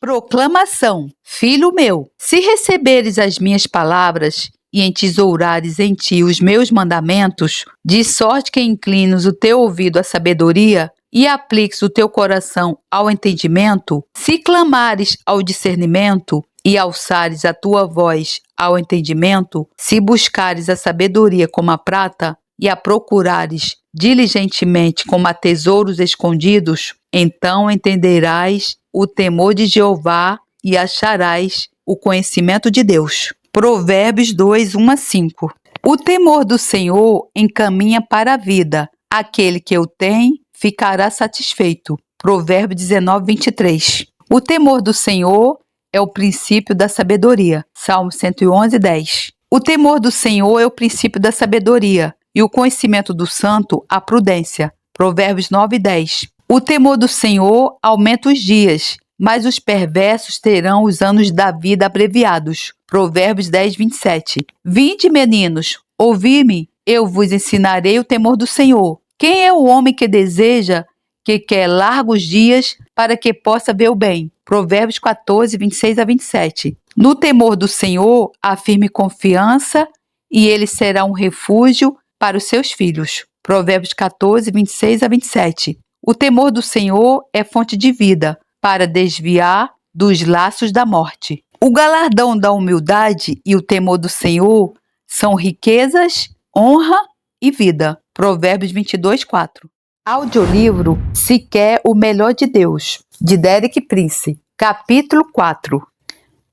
Proclamação: Filho meu, se receberes as minhas palavras e entesourares em ti os meus mandamentos, de sorte que inclines o teu ouvido à sabedoria e apliques o teu coração ao entendimento, se clamares ao discernimento e alçares a tua voz ao entendimento, se buscares a sabedoria como a prata e a procurares diligentemente como a tesouros escondidos, então entenderás o temor de Jeová e acharás o conhecimento de Deus. Provérbios 2, 1-5. O temor do Senhor encaminha para a vida. Aquele que o tem ficará satisfeito. Provérbios 19, 23. O temor do Senhor é o princípio da sabedoria. Salmo 111, 10. O temor do Senhor é o princípio da sabedoria e o conhecimento do santo a prudência. Provérbios 9, 10. O temor do Senhor aumenta os dias, mas os perversos terão os anos da vida abreviados. Provérbios 10, 27. Vinde, meninos, ouvi-me, eu vos ensinarei o temor do Senhor. Quem é o homem que deseja, que quer largos dias, para que possa ver o bem? Provérbios 14, 26-27. No temor do Senhor, há firme confiança, e ele será um refúgio para os seus filhos. Provérbios 14, 26-27. O temor do Senhor é fonte de vida, para desviar dos laços da morte. O galardão da humildade e o temor do Senhor são riquezas, honra e vida. Provérbios 22, 4. Audiolivro Se Quer o Melhor de Deus, de Derek Prince. Capítulo 4.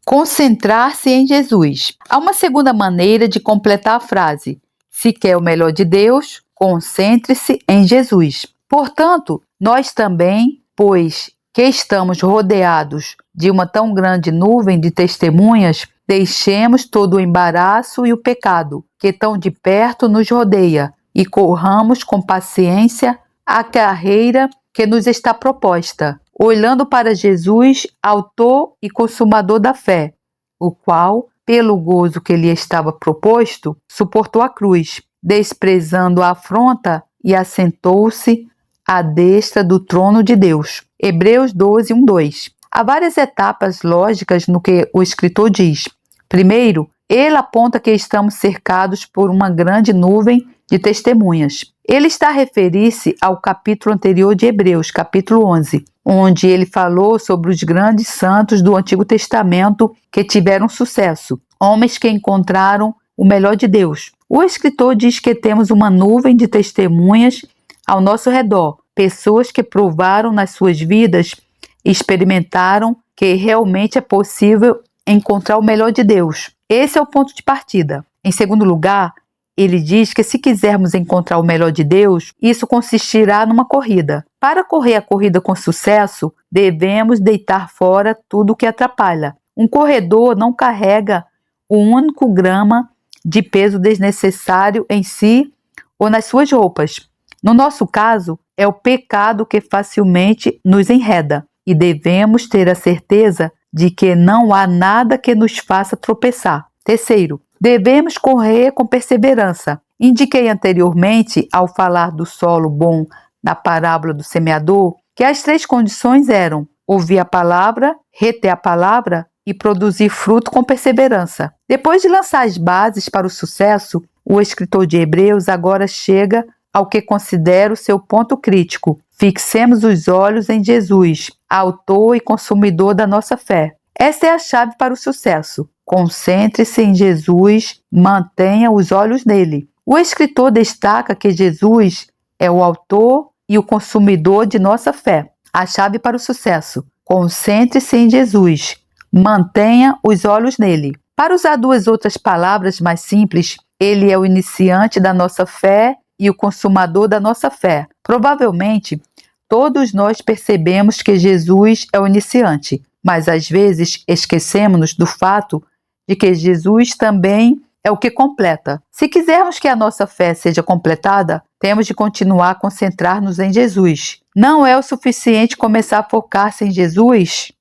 Concentrar-se em Jesus. Há uma segunda maneira de completar a frase. Se quer o melhor de Deus, concentre-se em Jesus. Portanto, nós também, pois que estamos rodeados de uma tão grande nuvem de testemunhas, deixemos todo o embaraço e o pecado que tão de perto nos rodeia e corramos com paciência a carreira que nos está proposta, olhando para Jesus, autor e consumador da fé, o qual, pelo gozo que lhe estava proposto, suportou a cruz, desprezando a afronta e assentou-se à destra do trono de Deus. Hebreus 12, 1-2. Há várias etapas lógicas no que o escritor diz. Primeiro, ele aponta que estamos cercados por uma grande nuvem de testemunhas. Ele está a referir-se ao capítulo anterior de Hebreus, capítulo 11, onde ele falou sobre os grandes santos do Antigo Testamento que tiveram sucesso, homens que encontraram o melhor de Deus. O escritor diz que temos uma nuvem de testemunhas ao nosso redor, pessoas que provaram nas suas vidas e experimentaram que realmente é possível encontrar o melhor de Deus. Esse é o ponto de partida. Em segundo lugar, ele diz que se quisermos encontrar o melhor de Deus, isso consistirá numa corrida. Para correr a corrida com sucesso, devemos deitar fora tudo o que atrapalha. Um corredor não carrega um único grama de peso desnecessário em si ou nas suas roupas. No nosso caso, é o pecado que facilmente nos enreda e devemos ter a certeza de que não há nada que nos faça tropeçar. Terceiro, devemos correr com perseverança. Indiquei anteriormente, ao falar do solo bom na parábola do semeador, que as três condições eram ouvir a palavra, reter a palavra e produzir fruto com perseverança. Depois de lançar as bases para o sucesso, o escritor de Hebreus agora chega ao que considero seu ponto crítico. Fixemos os olhos em Jesus, autor e consumidor da nossa fé. Esta é a chave para o sucesso. Concentre-se em Jesus, mantenha os olhos nele. O escritor destaca que Jesus é o autor e o consumidor de nossa fé. A chave para o sucesso. Concentre-se em Jesus, mantenha os olhos nele. Para usar duas outras palavras mais simples, ele é o iniciante da nossa fé e o consumador da nossa fé. Provavelmente, todos nós percebemos que Jesus é o iniciante, mas às vezes esquecemos do fato de que Jesus também é o que completa. Se quisermos que a nossa fé seja completada, temos de continuar a concentrar-nos em Jesus. Não é o suficiente começar a focar-se em Jesus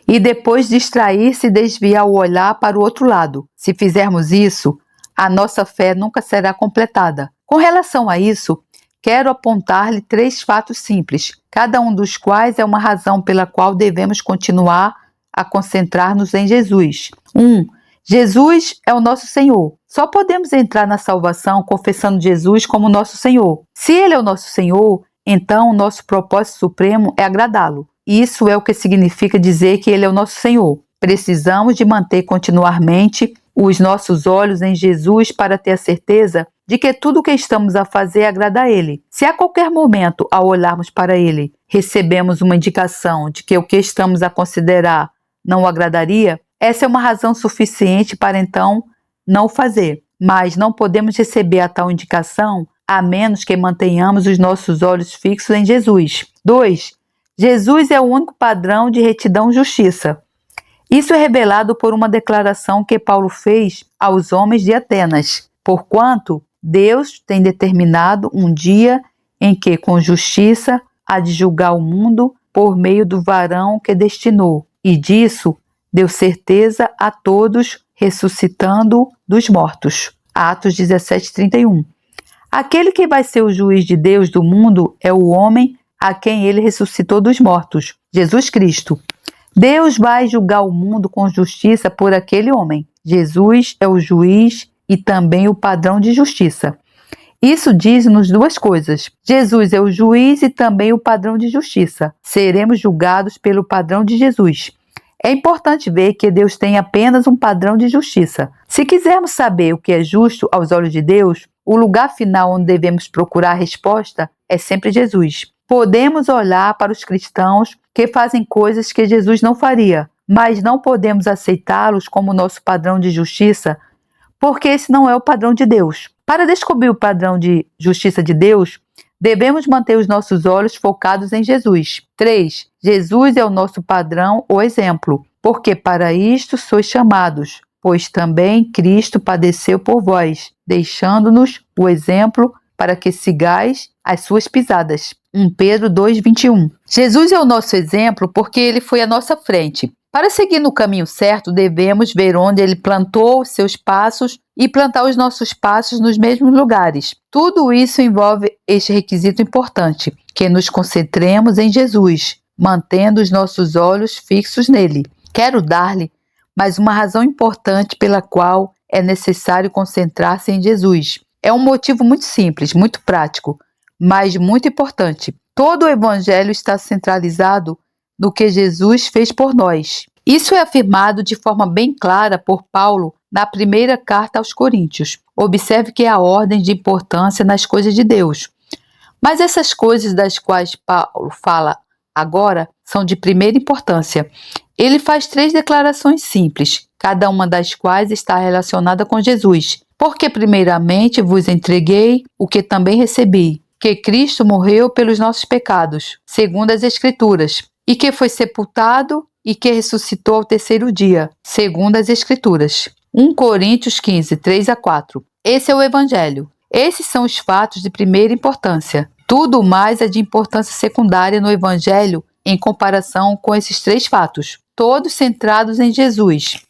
e depois distrair-se e desviar o olhar para o outro lado. Se fizermos isso, a nossa fé nunca será completada. Com relação a isso, quero apontar-lhe 3 fatos simples, cada um dos quais é uma razão pela qual devemos continuar a concentrar-nos em Jesus. 1. Jesus é o nosso Senhor. Só podemos entrar na salvação confessando Jesus como nosso Senhor. Se Ele é o nosso Senhor, então o nosso propósito supremo é agradá-lo. Isso é o que significa dizer que Ele é o nosso Senhor. Precisamos de manter continuamente os nossos olhos em Jesus para ter a certeza de que tudo o que estamos a fazer agrada a Ele. Se a qualquer momento, ao olharmos para Ele, recebemos uma indicação de que o que estamos a considerar não o agradaria, essa é uma razão suficiente para então não o fazer. Mas não podemos receber a tal indicação a menos que mantenhamos os nossos olhos fixos em Jesus. 2. Jesus é o único padrão de retidão e justiça. Isso é revelado por uma declaração que Paulo fez aos homens de Atenas. Porquanto Deus tem determinado um dia em que, com justiça, há de julgar o mundo por meio do varão que destinou, e disso deu certeza a todos, ressuscitando dos mortos. Atos 17:31. Aquele que vai ser o juiz de Deus do mundo é o homem a quem ele ressuscitou dos mortos, Jesus Cristo. Deus vai julgar o mundo com justiça por aquele homem. Jesus é o juiz e também o padrão de justiça. Isso diz-nos duas coisas. Jesus é o juiz e também o padrão de justiça. Seremos julgados pelo padrão de Jesus. É importante ver que Deus tem apenas um padrão de justiça. Se quisermos saber o que é justo aos olhos de Deus, o lugar final onde devemos procurar a resposta é sempre Jesus. Podemos olhar para os cristãos que fazem coisas que Jesus não faria, mas não podemos aceitá-los como nosso padrão de justiça, porque esse não é o padrão de Deus. Para descobrir o padrão de justiça de Deus, devemos manter os nossos olhos focados em Jesus. 3. Jesus é o nosso padrão ou exemplo, porque para isto sois chamados, pois também Cristo padeceu por vós, deixando-nos o exemplo para que sigais as suas pisadas. 1 Pedro 2:21. Jesus é o nosso exemplo porque ele foi à nossa frente. Para seguir no caminho certo, devemos ver onde ele plantou os seus passos e plantar os nossos passos nos mesmos lugares. Tudo isso envolve este requisito importante, que nos concentremos em Jesus, mantendo os nossos olhos fixos nele. Quero dar-lhe mais uma razão importante pela qual é necessário concentrar-se em Jesus. É um motivo muito simples, muito prático, mas muito importante. Todo o Evangelho está centralizado no que Jesus fez por nós. Isso é afirmado de forma bem clara por Paulo na primeira carta aos Coríntios. Observe que há ordem de importância nas coisas de Deus. Mas essas coisas das quais Paulo fala agora são de primeira importância. Ele faz 3 declarações simples, cada uma das quais está relacionada com Jesus. Porque primeiramente vos entreguei o que também recebi, que Cristo morreu pelos nossos pecados, segundo as Escrituras, e que foi sepultado e que ressuscitou ao terceiro dia, segundo as Escrituras. 1 Coríntios 15, 3-4. Esse é o Evangelho. Esses são os fatos de primeira importância. Tudo mais é de importância secundária no Evangelho em comparação com esses 3 fatos, todos centrados em Jesus.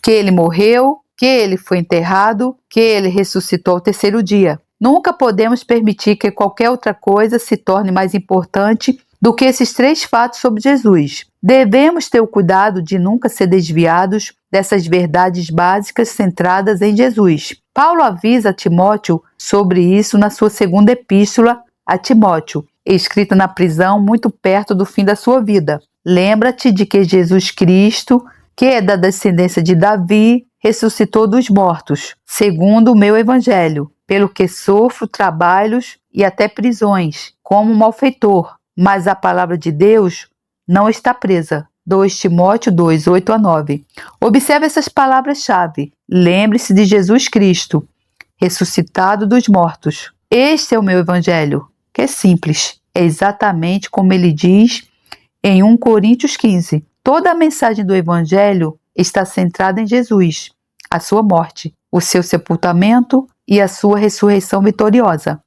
Que ele morreu, que ele foi enterrado, que ele ressuscitou ao terceiro dia. Nunca podemos permitir que qualquer outra coisa se torne mais importante do que esses 3 fatos sobre Jesus. Devemos ter o cuidado de nunca ser desviados dessas verdades básicas centradas em Jesus. Paulo avisa Timóteo sobre isso na sua segunda epístola a Timóteo, escrita na prisão muito perto do fim da sua vida. Lembra-te de que Jesus Cristo, que é da descendência de Davi, ressuscitou dos mortos, segundo o meu evangelho, pelo que sofro trabalhos e até prisões, como malfeitor. Mas a palavra de Deus não está presa. 2 Timóteo 2, 8-9. Observe essas palavras-chave. Lembre-se de Jesus Cristo, ressuscitado dos mortos. Este é o meu evangelho, que é simples. É exatamente como ele diz em 1 Coríntios 15. Toda a mensagem do evangelho está centrada em Jesus, a sua morte, o seu sepultamento e a sua ressurreição vitoriosa.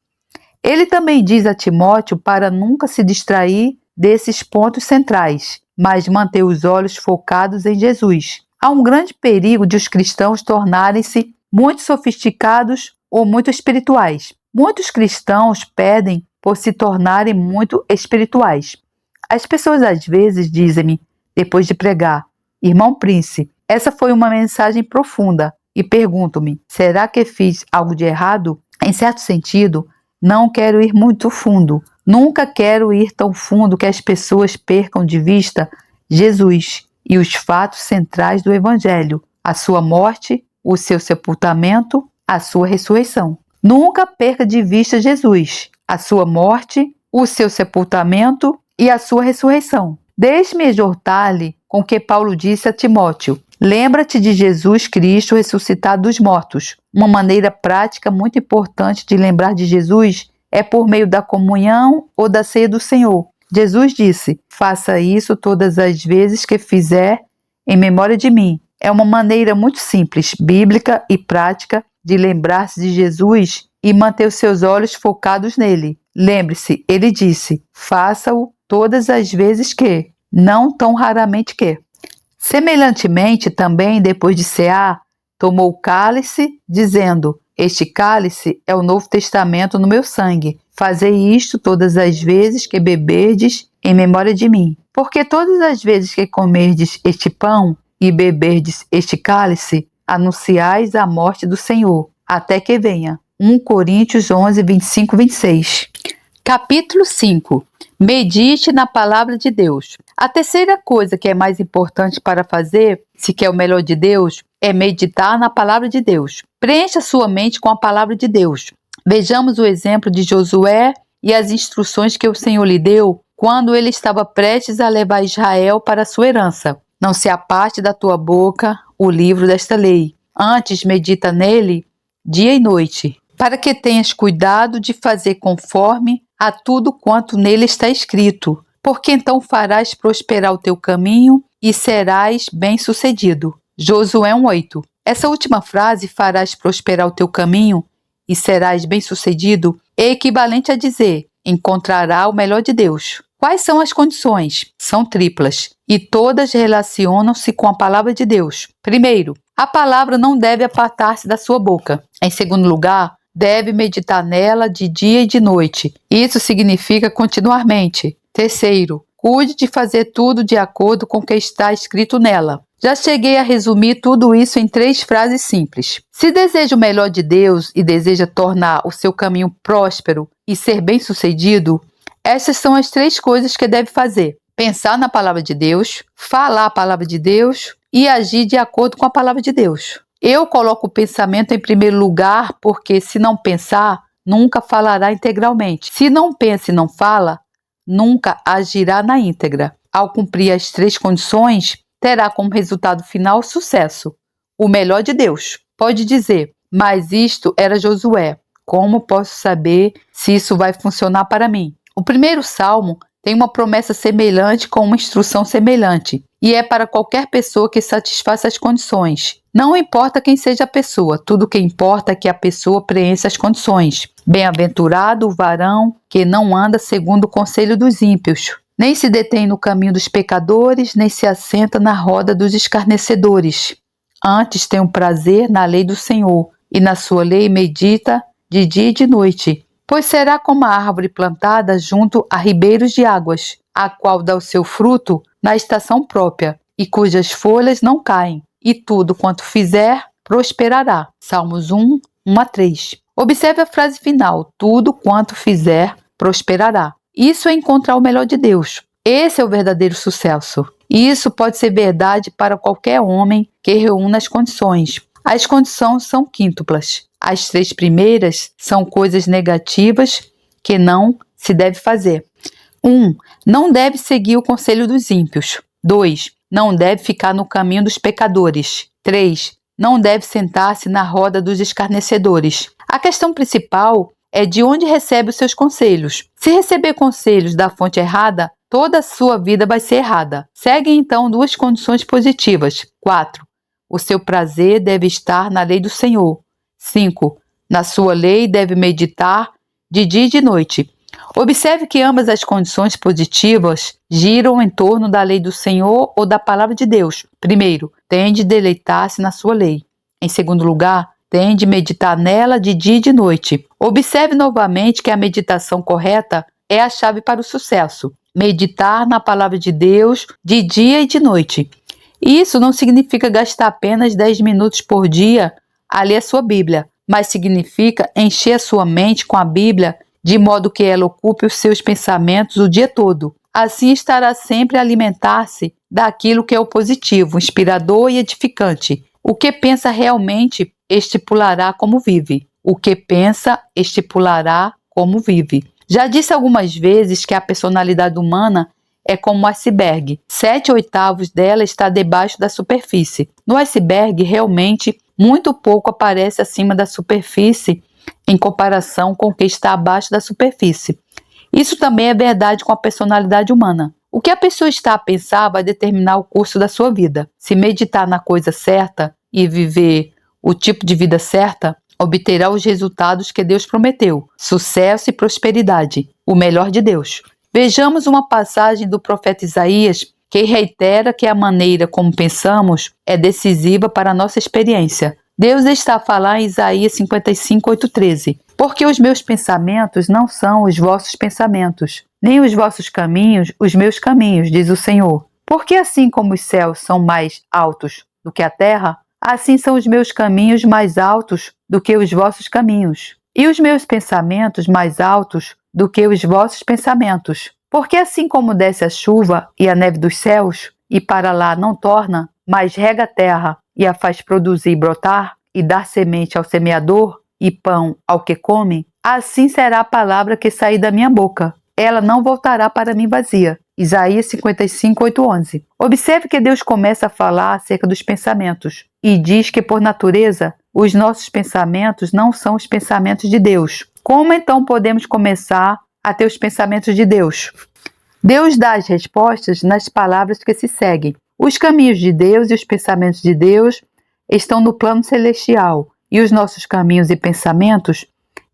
Ele também diz a Timóteo para nunca se distrair desses pontos centrais, mas manter os olhos focados em Jesus. Há um grande perigo de os cristãos tornarem-se muito sofisticados ou muito espirituais. Muitos cristãos pedem por se tornarem muito espirituais. As pessoas às vezes dizem-me, depois de pregar, Irmão Prince, essa foi uma mensagem profunda e pergunto-me, será que fiz algo de errado? Em certo sentido, não quero ir muito fundo. Nunca quero ir tão fundo que as pessoas percam de vista Jesus e os fatos centrais do Evangelho, a sua morte, o seu sepultamento, a sua ressurreição. Nunca perca de vista Jesus, a sua morte, o seu sepultamento e a sua ressurreição. Deixe-me exortar-lhe com o que Paulo disse a Timóteo. Lembra-te de Jesus Cristo ressuscitado dos mortos. Uma maneira prática muito importante de lembrar de Jesus é por meio da comunhão ou da ceia do Senhor. Jesus disse, faça isso todas as vezes que fizer em memória de mim. É uma maneira muito simples, bíblica e prática de lembrar-se de Jesus e manter os seus olhos focados nele. Lembre-se, ele disse, faça-o todas as vezes que, não tão raramente que. Semelhantemente, também, depois de cear, tomou o cálice, dizendo, este cálice é o Novo Testamento no meu sangue. Fazei isto todas as vezes que beberdes em memória de mim. Porque todas as vezes que comerdes este pão e beberdes este cálice, anunciais a morte do Senhor, até que venha. 1 Coríntios 11, 25, 26. Capítulo 5. Medite na palavra de Deus. A terceira coisa que é mais importante para fazer, se quer o melhor de Deus, é meditar na palavra de Deus. Preencha sua mente com a palavra de Deus. Vejamos o exemplo de Josué e as instruções que o Senhor lhe deu quando ele estava prestes a levar Israel para a sua herança. Não se aparte da tua boca o livro desta lei. Antes medita nele dia e noite, para que tenhas cuidado de fazer conforme a tudo quanto nele está escrito, porque então farás prosperar o teu caminho e serás bem-sucedido. Josué 1:8. Essa última frase, farás prosperar o teu caminho e serás bem-sucedido, é equivalente a dizer, encontrará o melhor de Deus. Quais são as condições? São triplas, e todas relacionam-se com a palavra de Deus. Primeiro, a palavra não deve apartar-se da sua boca. Em segundo lugar, deve meditar nela de dia e de noite. Isso significa continuamente. Terceiro, cuide de fazer tudo de acordo com o que está escrito nela. Já cheguei a resumir tudo isso em 3 frases simples. Se deseja o melhor de Deus e deseja tornar o seu caminho próspero e ser bem-sucedido, essas são as 3 coisas que deve fazer. Pensar na palavra de Deus, falar a palavra de Deus e agir de acordo com a palavra de Deus. Eu coloco o pensamento em primeiro lugar porque, se não pensar, nunca falará integralmente. Se não pensa e não fala, nunca agirá na íntegra. Ao cumprir as 3 condições, terá como resultado final sucesso. O melhor de Deus. Pode dizer, mas isto era Josué. Como posso saber se isso vai funcionar para mim? O primeiro salmo tem uma promessa semelhante com uma instrução semelhante, e é para qualquer pessoa que satisfaça as condições. Não importa quem seja a pessoa, tudo o que importa é que a pessoa preencha as condições. Bem-aventurado o varão que não anda segundo o conselho dos ímpios, nem se detém no caminho dos pecadores, nem se assenta na roda dos escarnecedores. Antes tem um prazer na lei do Senhor, e na sua lei medita de dia e de noite. Pois será como a árvore plantada junto a ribeiros de águas, a qual dá o seu fruto na estação própria, e cujas folhas não caem, e tudo quanto fizer prosperará. Salmos 1, 1-3. Observe a frase final, tudo quanto fizer prosperará. Isso é encontrar o melhor de Deus. Esse é o verdadeiro sucesso. E isso pode ser verdade para qualquer homem que reúna as condições. As condições são quíntuplas. As 3 primeiras são coisas negativas que não se deve fazer. 1. Não deve seguir o conselho dos ímpios. 2. Não deve ficar no caminho dos pecadores. 3. Não deve sentar-se na roda dos escarnecedores. A questão principal é de onde recebe os seus conselhos. Se receber conselhos da fonte errada, toda a sua vida vai ser errada. Seguem então 2 condições positivas. 4. O seu prazer deve estar na lei do Senhor. 5. Na sua lei deve meditar de dia e de noite. Observe que ambas as condições positivas giram em torno da lei do Senhor ou da palavra de Deus. Primeiro, tem de deleitar-se na sua lei. Em segundo lugar, tem de meditar nela de dia e de noite. Observe novamente que a meditação correta é a chave para o sucesso. Meditar na palavra de Deus de dia e de noite. Isso não significa gastar apenas 10 minutos por dia a ler a sua Bíblia, mas significa encher a sua mente com a Bíblia de modo que ela ocupe os seus pensamentos o dia todo. Assim estará sempre a alimentar-se daquilo que é o positivo, inspirador e edificante. O que pensa realmente estipulará como vive. O que pensa estipulará como vive. Já disse algumas vezes que a personalidade humana é como um iceberg. 7/8 dela está debaixo da superfície. No iceberg, realmente, muito pouco aparece acima da superfície em comparação com o que está abaixo da superfície. Isso também é verdade com a personalidade humana. O que a pessoa está a pensar vai determinar o curso da sua vida. Se meditar na coisa certa e viver o tipo de vida certa, obterá os resultados que Deus prometeu: sucesso e prosperidade, o melhor de Deus. Vejamos uma passagem do profeta Isaías que reitera que a maneira como pensamos é decisiva para a nossa experiência. Deus está a falar em Isaías 55:8-13. Porque os meus pensamentos não são os vossos pensamentos, nem os vossos caminhos os meus caminhos, diz o Senhor. Porque assim como os céus são mais altos do que a terra, assim são os meus caminhos mais altos do que os vossos caminhos, e os meus pensamentos mais altos do que os vossos pensamentos. Porque assim como desce a chuva e a neve dos céus, e para lá não torna, mas rega a terra e a faz produzir e brotar, e dar semente ao semeador, e pão ao que come, assim será a palavra que sair da minha boca. Ela não voltará para mim vazia. Isaías 55:8-11. Observe que Deus começa a falar acerca dos pensamentos e diz que, por natureza, os nossos pensamentos não são os pensamentos de Deus. Como então podemos começar a ter os pensamentos de Deus? Deus dá as respostas nas palavras que se seguem. Os caminhos de Deus e os pensamentos de Deus estão no plano celestial, e os nossos caminhos e pensamentos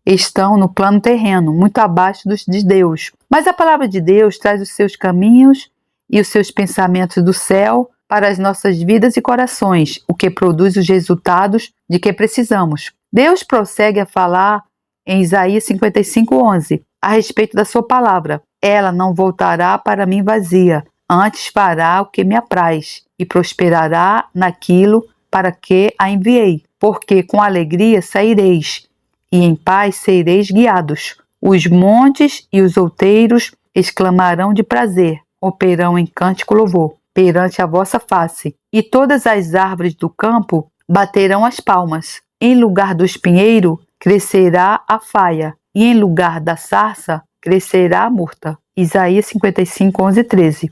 estão no plano terreno, muito abaixo dos de Deus. Mas a palavra de Deus traz os seus caminhos e os seus pensamentos do céu para as nossas vidas e corações, o que produz os resultados de que precisamos. Deus prossegue a falar em Isaías 55:11 a respeito da sua palavra. Ela não voltará para mim vazia, antes fará o que me apraz e prosperará naquilo para que a enviei. Porque com alegria saireis, e em paz sereis guiados. Os montes e os outeiros exclamarão de prazer, operarão em cântico louvor, perante a vossa face. E todas as árvores do campo baterão as palmas. Em lugar do espinheiro crescerá a faia, e em lugar da sarça crescerá a murta. Isaías 55:11-13.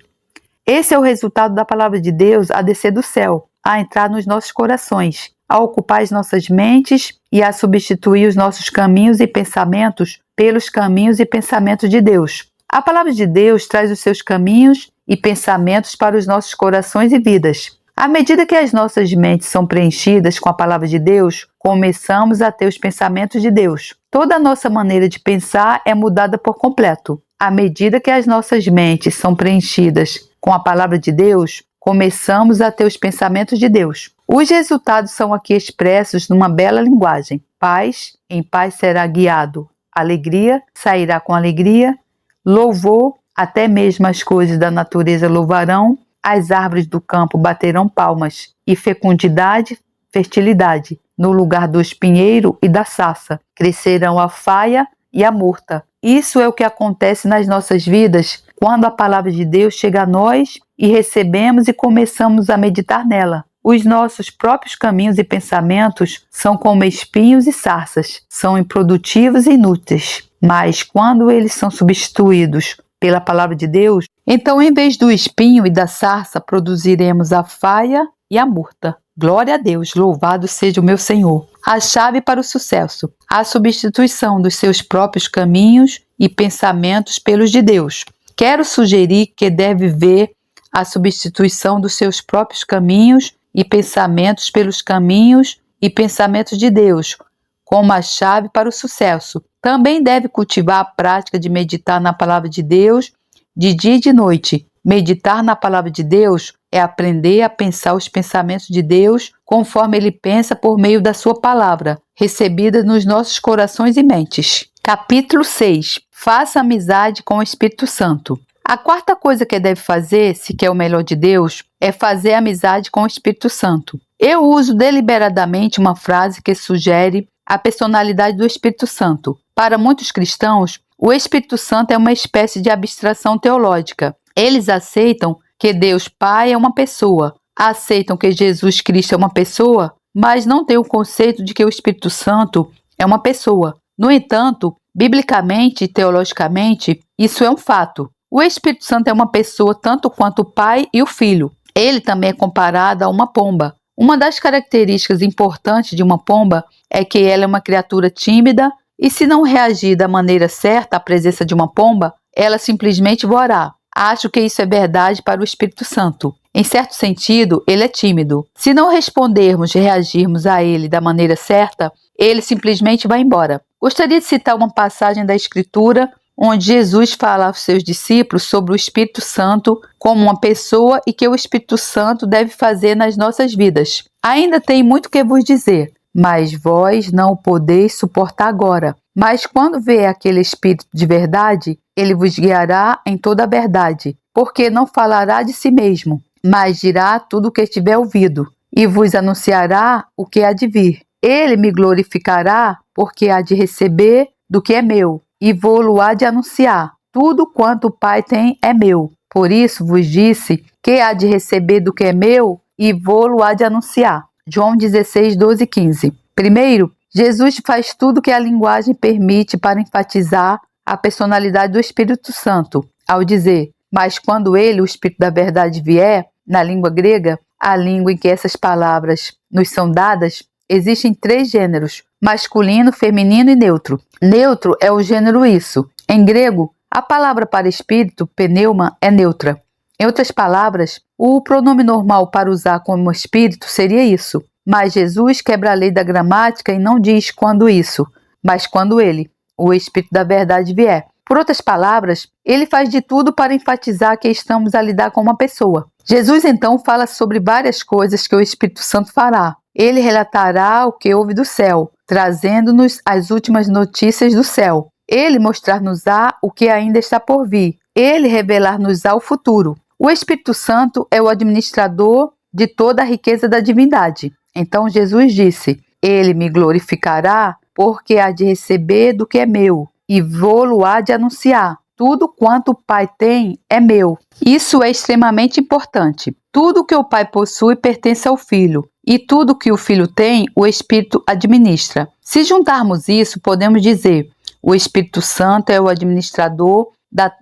Esse é o resultado da palavra de Deus a descer do céu, a entrar nos nossos corações, a ocupar as nossas mentes e a substituir os nossos caminhos e pensamentos pelos caminhos e pensamentos de Deus. A palavra de Deus traz os seus caminhos e pensamentos para os nossos corações e vidas. À medida que as nossas mentes são preenchidas com a palavra de Deus, começamos a ter os pensamentos de Deus. Toda a nossa maneira de pensar é mudada por completo. À medida que as nossas mentes são preenchidas com a palavra de Deus, começamos a ter os pensamentos de Deus. Os resultados são aqui expressos numa bela linguagem. Paz, em paz será guiado. Alegria, sairá com alegria. Louvor, até mesmo as coisas da natureza louvarão. As árvores do campo baterão palmas. E fecundidade, fertilidade. No lugar do espinheiro e da sarça, crescerão a faia e a murta. Isso é o que acontece nas nossas vidas quando a palavra de Deus chega a nós e recebemos e começamos a meditar nela. Os nossos próprios caminhos e pensamentos são como espinhos e sarças, são improdutivos e inúteis. Mas quando eles são substituídos pela palavra de Deus, então em vez do espinho e da sarça produziremos a faia e a murta. Glória a Deus, louvado seja o meu Senhor. A chave para o sucesso, a substituição dos seus próprios caminhos e pensamentos pelos de Deus. Quero sugerir que deve ver a substituição dos seus próprios caminhos e pensamentos pelos caminhos e pensamentos de Deus, como a chave para o sucesso. Também deve cultivar a prática de meditar na palavra de Deus de dia e de noite. Meditar na palavra de Deus é aprender a pensar os pensamentos de Deus conforme Ele pensa por meio da sua palavra, recebida nos nossos corações e mentes. Capítulo 6. Faça amizade com o Espírito Santo. A quarta coisa que deve fazer, se quer o melhor de Deus, é fazer amizade com o Espírito Santo. Eu uso deliberadamente uma frase que sugere a personalidade do Espírito Santo. Para muitos cristãos, o Espírito Santo é uma espécie de abstração teológica. Eles aceitam que Deus Pai é uma pessoa, aceitam que Jesus Cristo é uma pessoa, mas não têm o conceito de que o Espírito Santo é uma pessoa. No entanto, biblicamente e teologicamente, isso é um fato. O Espírito Santo é uma pessoa tanto quanto o Pai e o Filho. Ele também é comparado a uma pomba. Uma das características importantes de uma pomba é que ela é uma criatura tímida e, se não reagir da maneira certa à presença de uma pomba, ela simplesmente voará. Acho que isso é verdade para o Espírito Santo. Em certo sentido, ele é tímido. Se não respondermos e reagirmos a ele da maneira certa, ele simplesmente vai embora. Gostaria de citar uma passagem da Escritura onde Jesus fala aos seus discípulos sobre o Espírito Santo como uma pessoa e que o Espírito Santo deve fazer nas nossas vidas. Ainda tem muito que vos dizer, mas vós não o podeis suportar agora. Mas quando vier aquele Espírito de verdade, ele vos guiará em toda a verdade, porque não falará de si mesmo, mas dirá tudo o que tiver ouvido, e vos anunciará o que há de vir. Ele me glorificará, porque há de receber do que é meu, e vou-lo há de anunciar. Tudo quanto o Pai tem é meu. Por isso vos disse que há de receber do que é meu, e vou-lo há de anunciar. João 16, 12 e 15. Primeiro, Jesus faz tudo que a linguagem permite para enfatizar a personalidade do Espírito Santo, ao dizer, mas quando ele, o Espírito da verdade, vier, na língua grega, a língua em que essas palavras nos são dadas, existem 3 gêneros, masculino, feminino e neutro. Neutro é o gênero isso. Em grego, a palavra para espírito, pneuma, é neutra. Em outras palavras, o pronome normal para usar como espírito seria isso. Mas Jesus quebra a lei da gramática e não diz quando isso, mas quando ele, o Espírito da verdade, vier. Por outras palavras, ele faz de tudo para enfatizar que estamos a lidar com uma pessoa. Jesus então fala sobre várias coisas que o Espírito Santo fará. Ele relatará o que houve do céu, trazendo-nos as últimas notícias do céu. Ele mostrar-nos-á o que ainda está por vir. Ele revelar-nos-á o futuro. O Espírito Santo é o administrador de toda a riqueza da divindade. Então Jesus disse, ele me glorificará, porque há de receber do que é meu, e vou-lo há de anunciar. Tudo quanto o Pai tem é meu. Isso é extremamente importante. Tudo que o Pai possui pertence ao Filho, e tudo que o Filho tem, o Espírito administra. Se juntarmos isso, podemos dizer, o Espírito Santo é o administrador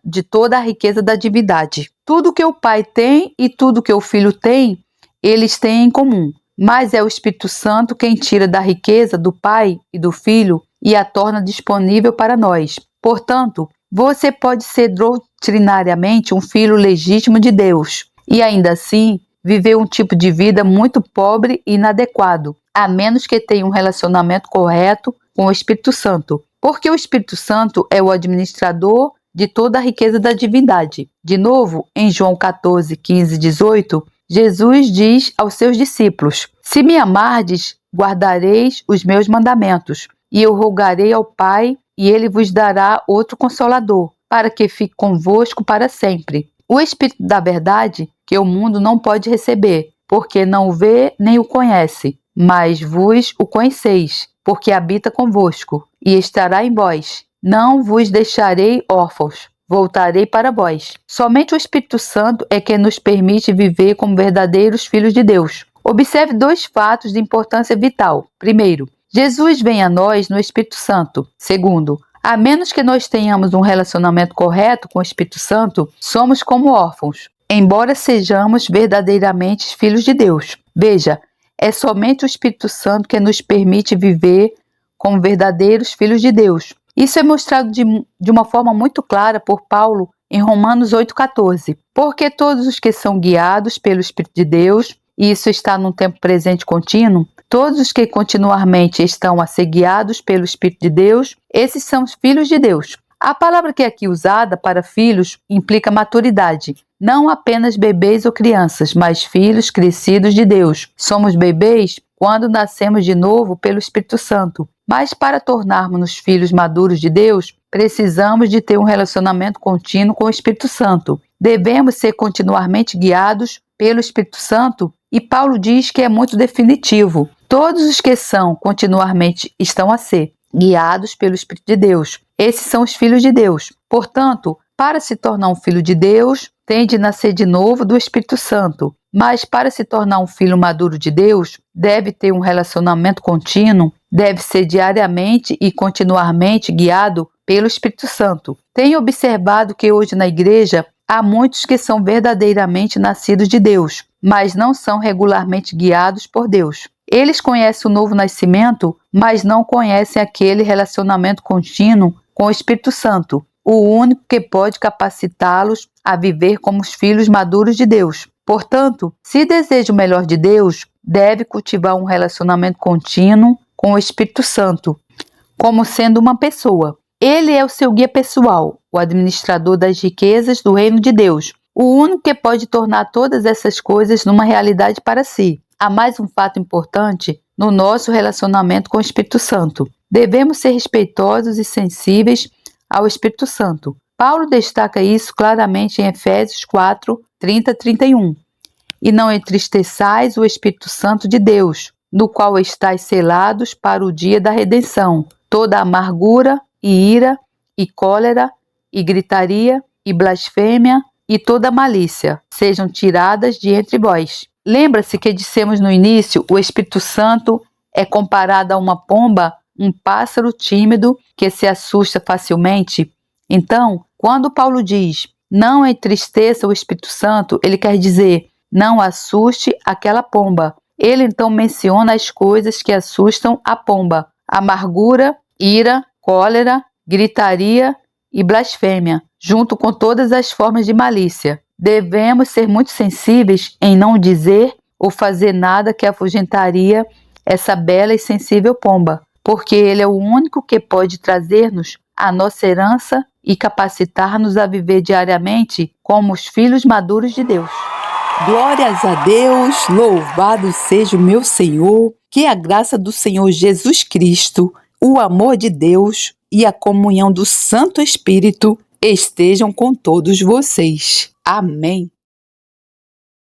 de toda a riqueza da divindade. Tudo que o Pai tem e tudo que o Filho tem, eles têm em comum. Mas é o Espírito Santo quem tira da riqueza do Pai e do Filho e a torna disponível para nós. Portanto, você pode ser doutrinariamente um filho legítimo de Deus e ainda assim viver um tipo de vida muito pobre e inadequado, a menos que tenha um relacionamento correto com o Espírito Santo, porque o Espírito Santo é o administrador de toda a riqueza da divindade. De novo, em João 14, 15 e 18, Jesus diz aos seus discípulos, se me amardes, guardareis os meus mandamentos, e eu rogarei ao Pai, e ele vos dará outro Consolador, para que fique convosco para sempre. O Espírito da verdade, que o mundo não pode receber, porque não o vê nem o conhece, mas vos o conheceis, porque habita convosco, e estará em vós. Não vos deixarei órfãos, voltarei para vós. Somente o Espírito Santo é que nos permite viver como verdadeiros filhos de Deus. Observe 2 fatos de importância vital. Primeiro, Jesus vem a nós no Espírito Santo. Segundo, a menos que nós tenhamos um relacionamento correto com o Espírito Santo, somos como órfãos, embora sejamos verdadeiramente filhos de Deus. Veja, é somente o Espírito Santo que nos permite viver como verdadeiros filhos de Deus. Isso é mostrado de uma forma muito clara por Paulo em Romanos 8,14. Porque todos os que são guiados pelo Espírito de Deus, e isso está num tempo presente contínuo, todos os que continuamente estão a ser guiados pelo Espírito de Deus, esses são os filhos de Deus. A palavra que é aqui usada para filhos implica maturidade, não apenas bebês ou crianças, mas filhos crescidos de Deus. Somos bebês quando nascemos de novo pelo Espírito Santo, mas para tornarmos-nos filhos maduros de Deus, precisamos de ter um relacionamento contínuo com o Espírito Santo. Devemos ser continuamente guiados pelo Espírito Santo, e Paulo diz que é muito definitivo. Todos os que são continuamente estão a ser guiados pelo Espírito de Deus. Esses são os filhos de Deus. Portanto, para se tornar um filho de Deus, tem de nascer de novo do Espírito Santo. Mas para se tornar um filho maduro de Deus, deve ter um relacionamento contínuo, deve ser diariamente e continuamente guiado pelo Espírito Santo. Tenho observado que hoje na igreja há muitos que são verdadeiramente nascidos de Deus, mas não são regularmente guiados por Deus. Eles conhecem o novo nascimento, mas não conhecem aquele relacionamento contínuo com o Espírito Santo, o único que pode capacitá-los a viver como os filhos maduros de Deus. Portanto, se deseja o melhor de Deus, deve cultivar um relacionamento contínuo com o Espírito Santo, como sendo uma pessoa. Ele é o seu guia pessoal, o administrador das riquezas do reino de Deus, o único que pode tornar todas essas coisas numa realidade para si. Há mais um fato importante no nosso relacionamento com o Espírito Santo. Devemos ser respeitosos e sensíveis ao Espírito Santo. Paulo destaca isso claramente em Efésios 4, 30 a 31. E não entristeçais o Espírito Santo de Deus, no qual estáis selados para o dia da redenção. Toda amargura e ira e cólera e gritaria e blasfêmia e toda malícia sejam tiradas de entre vós. Lembra-se que dissemos no início, o Espírito Santo é comparado a uma pomba, um pássaro tímido que se assusta facilmente. Então, quando Paulo diz, não entristeça o Espírito Santo, ele quer dizer, não assuste aquela pomba. Ele então menciona as coisas que assustam a pomba: amargura, ira, cólera, gritaria e blasfêmia, junto com todas as formas de malícia. Devemos ser muito sensíveis em não dizer ou fazer nada que afugentaria essa bela e sensível pomba, porque ele é o único que pode trazer-nos a nossa herança e capacitar-nos a viver diariamente como os filhos maduros de Deus. Glórias a Deus, louvado seja o meu Senhor, que a graça do Senhor Jesus Cristo, o amor de Deus e a comunhão do Santo Espírito estejam com todos vocês. Amém.